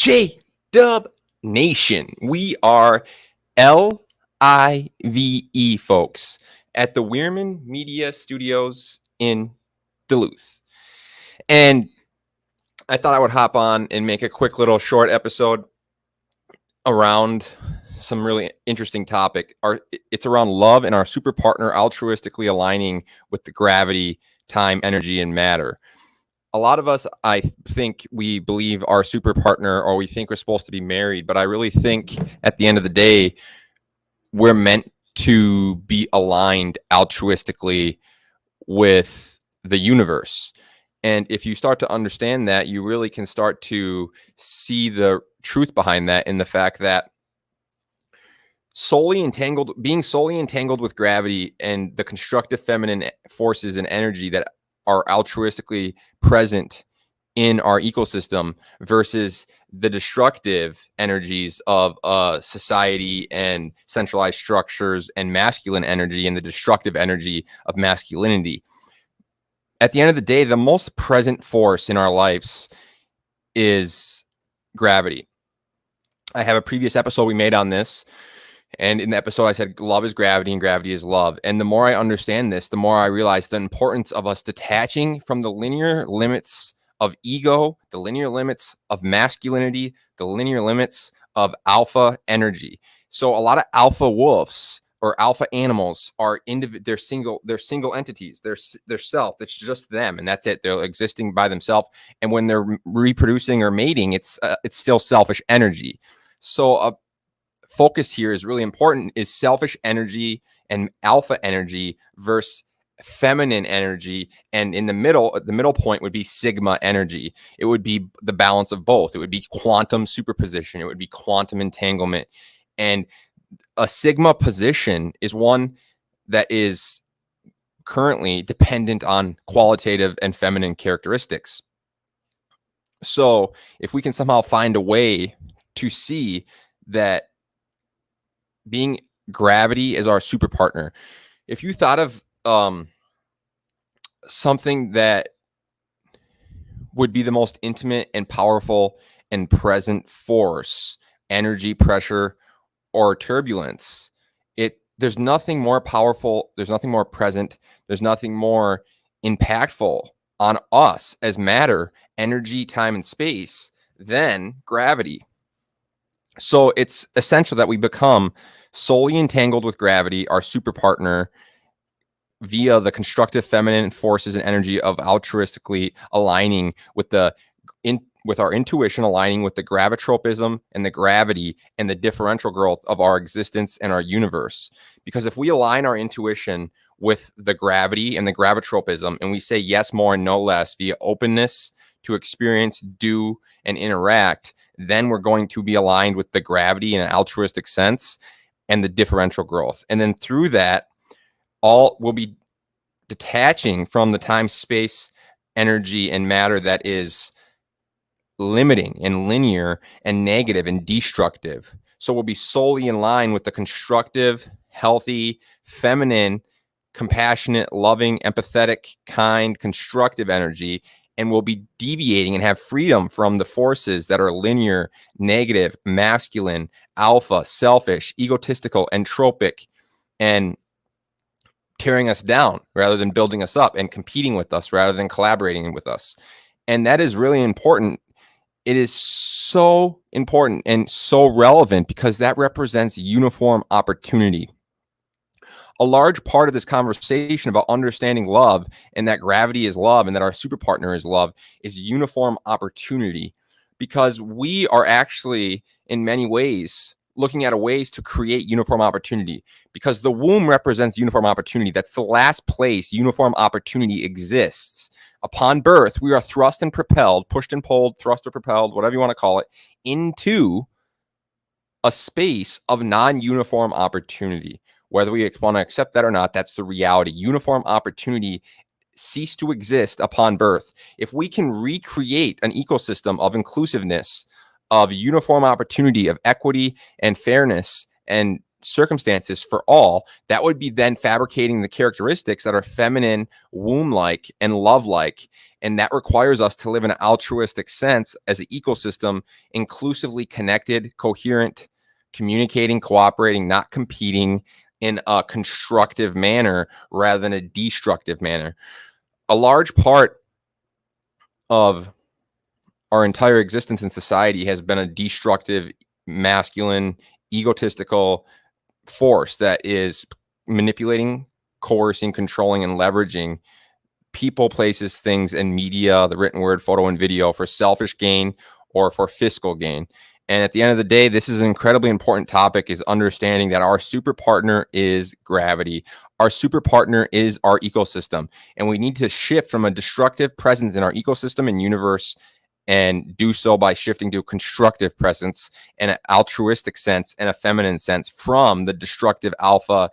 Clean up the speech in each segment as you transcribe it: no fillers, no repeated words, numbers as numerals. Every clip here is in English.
J-Dub Nation. We are LIVE folks at the Weirman Media Studios in Duluth. And I thought I would hop on and make a quick little short episode around some really interesting topic. It's around love and our super partner altruistically aligning with the gravity, time, energy, and matter. A lot of us, I think, we believe our super partner, or we think we're supposed to be married, but I really think at the end of the day, we're meant to be aligned altruistically with the universe. And if you start to understand that, you really can start to see the truth behind that in the fact that being solely entangled with gravity and the constructive feminine forces and energy that are altruistically present in our ecosystem versus the destructive energies of society and centralized structures and masculine energy and the destructive energy of masculinity. At the end of the day, the most present force in our lives is gravity. I have a previous episode we made on this. And in the episode, I said, love is gravity and gravity is love. And the more I understand this, the more I realize the importance of us detaching from the linear limits of ego, the linear limits of masculinity, the linear limits of alpha energy. So a lot of alpha wolves or alpha animals are they're single entities. They're self. It's just them, and that's it. They're existing by themselves. And when they're reproducing or mating, it's still selfish energy. So focus here is really important, is selfish energy and alpha energy versus feminine energy. And in the middle point would be sigma energy. It would be the balance of both. It would be quantum superposition. It would be quantum entanglement. And a sigma position is one that is currently dependent on qualitative and feminine characteristics. So if we can somehow find a way to see that being gravity is our super partner. If you thought of something that would be the most intimate and powerful and present force, energy, pressure, or turbulence, there's nothing more powerful, there's nothing more present, there's nothing more impactful on us as matter, energy, time, and space than gravity. So it's essential that we become solely entangled with gravity, our super partner, via the constructive feminine forces and energy of altruistically aligning with our intuition, aligning with the gravitropism and the gravity and the differential growth of our existence and our universe. Because if we align our intuition with the gravity and the gravitropism, and we say yes more and no less via openness to experience, do, and interact, then we're going to be aligned with the gravity in an altruistic sense and the differential growth. And then through that, all will be detaching from the time, space, energy, and matter that is limiting and linear and negative and destructive. So we'll be solely in line with the constructive, healthy, feminine, compassionate, loving, empathetic, kind, constructive energy. And we'll be deviating and have freedom from the forces that are linear, negative, masculine, alpha, selfish, egotistical, entropic, and tearing us down rather than building us up, and competing with us rather than collaborating with us. And that is really important. It is so important and so relevant because that represents uniform opportunity. A large part of this conversation about understanding love and that gravity is love and that our super partner is love is uniform opportunity, because we are actually in many ways looking at ways to create uniform opportunity, because the womb represents uniform opportunity. That's the last place uniform opportunity exists. Upon birth, we are thrust and propelled, pushed and pulled, thrust or propelled, whatever you want to call it, into a space of non-uniform opportunity. Whether we want to accept that or not, that's the reality. Uniform opportunity ceased to exist upon birth. If we can recreate an ecosystem of inclusiveness, of uniform opportunity, of equity and fairness and circumstances for all, that would be then fabricating the characteristics that are feminine, womb-like, and love-like. And that requires us to live in an altruistic sense as an ecosystem, inclusively connected, coherent, communicating, cooperating, not competing in a constructive manner rather than a destructive manner. A large part of our entire existence in society has been a destructive, masculine, egotistical force that is manipulating, coercing, controlling, and leveraging people, places, things, and media, the written word, photo, and video for selfish gain or for fiscal gain. And at the end of the day, this is an incredibly important topic, is understanding that our super partner is gravity. Our super partner is our ecosystem. And we need to shift from a destructive presence in our ecosystem and universe and do so by shifting to a constructive presence and an altruistic sense and a feminine sense from the destructive alpha,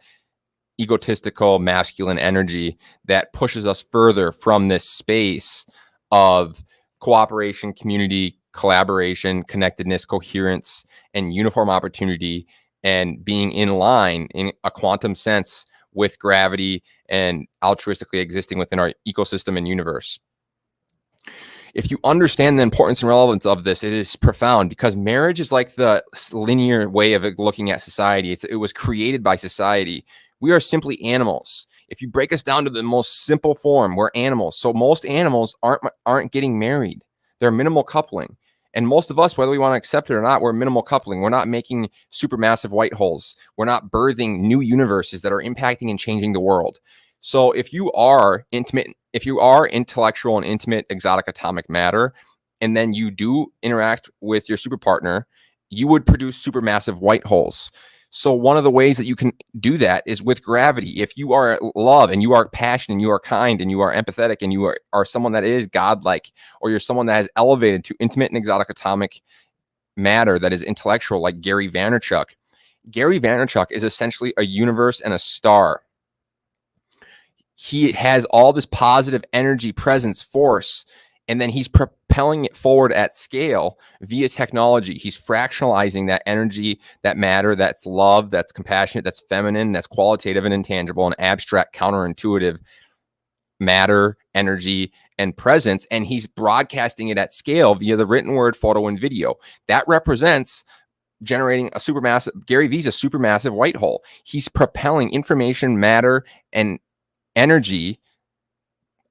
egotistical, masculine energy that pushes us further from this space of cooperation, community, collaboration, connectedness, coherence, and uniform opportunity, and being in line in a quantum sense with gravity and altruistically existing within our ecosystem and universe. If you understand the importance and relevance of this, it is profound, because marriage is like the linear way of looking at society. It was created by society. We are simply animals. If you break us down to the most simple form, we're animals. So most animals aren't getting married. They're minimal coupling. And most of us, whether we want to accept it or not, we're minimal coupling. We're not making supermassive white holes. We're not birthing new universes that are impacting and changing the world. So if you are intimate, if you are intellectual and intimate exotic atomic matter, and then you do interact with your super partner, you would produce supermassive white holes. So one of the ways that you can do that is with gravity. If you are love and you are passionate and you are kind and you are empathetic and you are someone that is godlike, or you're someone that has elevated to intimate and exotic atomic matter that is intellectual, like Gary Vaynerchuk. Gary Vaynerchuk is essentially a universe and a star. He has all this positive energy, presence, force, and then he's propelling it forward at scale via technology. He's fractionalizing that energy, that matter, that's love, that's compassionate, that's feminine, that's qualitative and intangible and abstract, counterintuitive matter, energy, and presence. And he's broadcasting it at scale via the written word, photo, and video. That represents generating a supermassive, Gary V's a supermassive white hole. He's propelling information, matter, and energy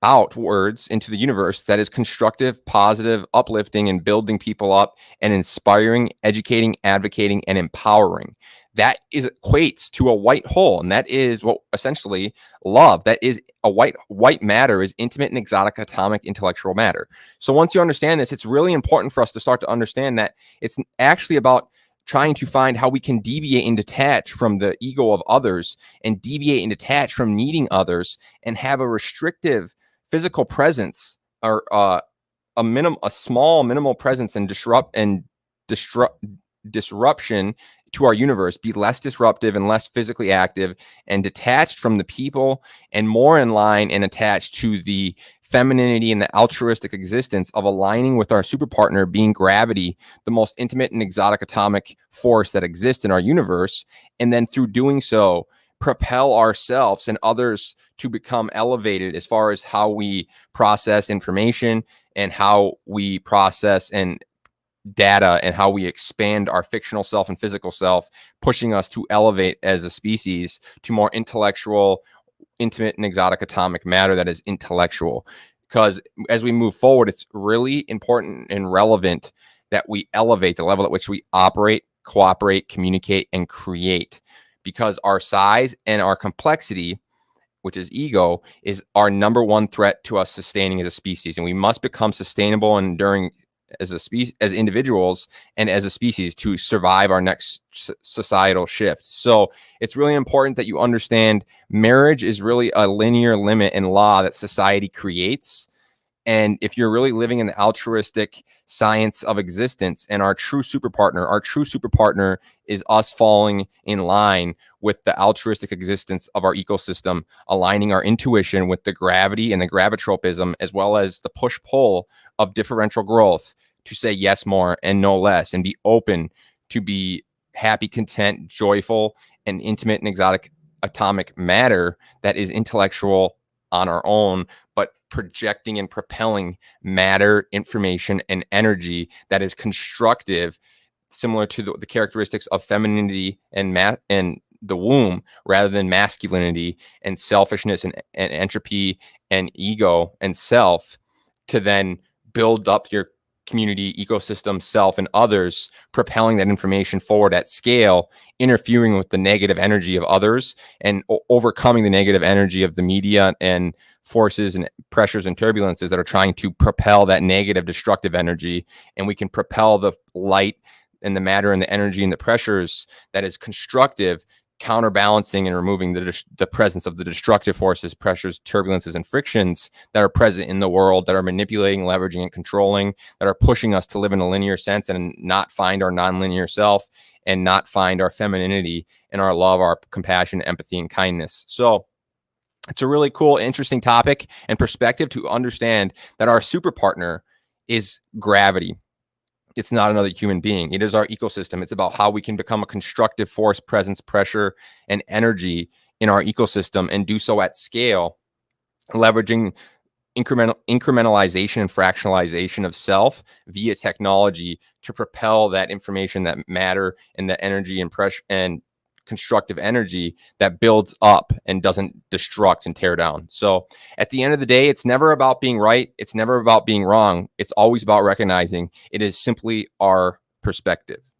outwards into the universe that is constructive, positive, uplifting, and building people up, and inspiring, educating, advocating, and empowering. That equates to a white hole, and that is what essentially love. That is a white matter is intimate and exotic atomic intellectual matter. So once you understand this, it's really important for us to start to understand that it's actually about trying to find how we can deviate and detach from the ego of others, and deviate and detach from needing others, and have a restrictive physical presence, or a small minimal presence, and disruption to our universe, be less disruptive and less physically active, and detached from the people, and more in line and attached to the femininity and the altruistic existence of aligning with our super partner, being gravity, the most intimate and exotic atomic force that exists in our universe. And then through doing so, propel ourselves and others to become elevated as far as how we process information and how we process and data, and how we expand our fictional self and physical self, pushing us to elevate as a species to more intellectual, intimate, and exotic atomic matter that is intellectual. Because as we move forward, it's really important and relevant that we elevate the level at which we operate, cooperate, communicate, and create, because our size and our complexity, which is ego, is our number one threat to us sustaining as a species. And we must become sustainable and enduring as a species, as individuals, and as a species, to survive our next societal shift. So it's really important that you understand marriage is really a linear limit and law that society creates. And if you're really living in the altruistic science of existence, and our true super partner is us falling in line with the altruistic existence of our ecosystem, aligning our intuition with the gravity and the gravitropism, as well as the push-pull of differential growth, to say yes more and no less, and be open to be happy, content, joyful, and intimate and exotic atomic matter that is intellectual on our own, but projecting and propelling matter, information, and energy that is constructive, similar to the characteristics of femininity and the womb, rather than masculinity and selfishness and entropy and ego and self, to then build up your community, ecosystem, self, and others, propelling that information forward at scale, interfering with the negative energy of others, and overcoming the negative energy of the media and forces and pressures and turbulences that are trying to propel that negative, destructive energy. And we can propel the light and the matter and the energy and the pressures that is constructive, counterbalancing and removing the presence of the destructive forces, pressures, turbulences, and frictions that are present in the world, that are manipulating, leveraging, and controlling, that are pushing us to live in a linear sense and not find our nonlinear self, and not find our femininity and our love, our compassion, empathy, and kindness. So it's a really cool, interesting topic and perspective to understand that our super partner is gravity. It's not another human being. It is our ecosystem. It's about how we can become a constructive force, presence, pressure, and energy in our ecosystem, and do so at scale, leveraging incrementalization and fractionalization of self via technology to propel that information, that matter, and the energy and pressure and constructive energy that builds up and doesn't destruct and tear down. So at the end of the day, it's never about being right. It's never about being wrong. It's always about recognizing it is simply our perspective.